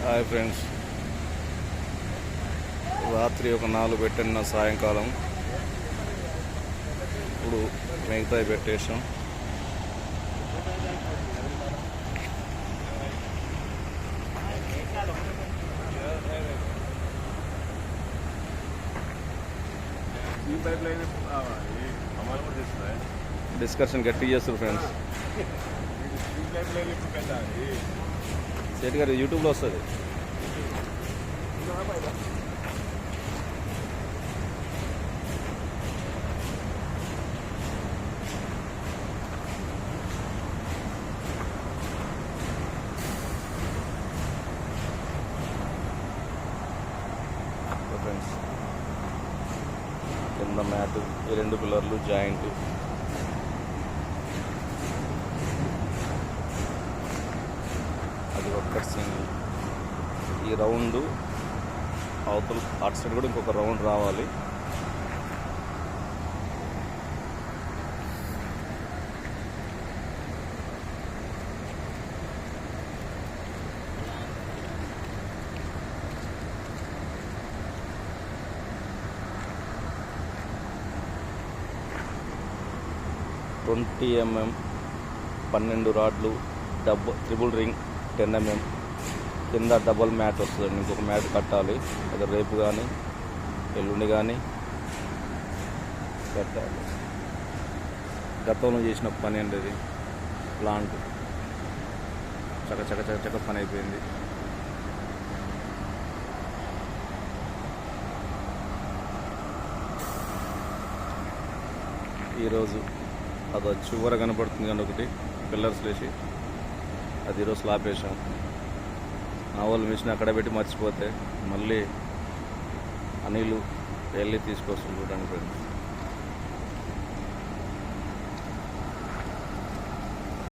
Hi friends, రాత్రి ఒక 4 పెట్టిన సాయంకాలం ఇప్పుడు మిగతాయి పెట్టేసాం. డిస్కషన్ గట్టి చేస్తారు ఫ్రెండ్స్. సేట్ గారు యూట్యూబ్లో వస్తుంది. ఫ్రెండ్స్, కింద మ్యాట్, ఈ 2 పిల్లర్లు జాయింట్, అది ఒక్క సింగిల్. ఈ రౌండ్ అవతల అటు సైడ్ కూడా ఇంకొక రౌండ్ రావాలి. ట్వంటీ mm 12 రాడ్లు, ట్రిపుల్ రింగ్ 10 mm. కింద డబల్ మ్యాట్ వస్తుందండి. ఇంకొక మ్యాట్ కట్టాలి. అది రేపు కానీ ఎల్లుండి కానీ కట్టాలి. గతంలో చేసిన పని అండి అది. ప్లాంట్ చక్క పని అయిపోయింది. ఈరోజు అది చివర కనపడుతుంది కానీ ఒకటి పిల్లర్స్ వేసి అది ఈరోజు స్లాబ్ వేసాం. నా వాళ్ళు మిషన్ అక్కడ పెట్టి మర్చిపోతే మళ్ళీ అనిలు వెళ్ళి తీసుకొస్తుంది చూడండి ఫ్రెండ్స్.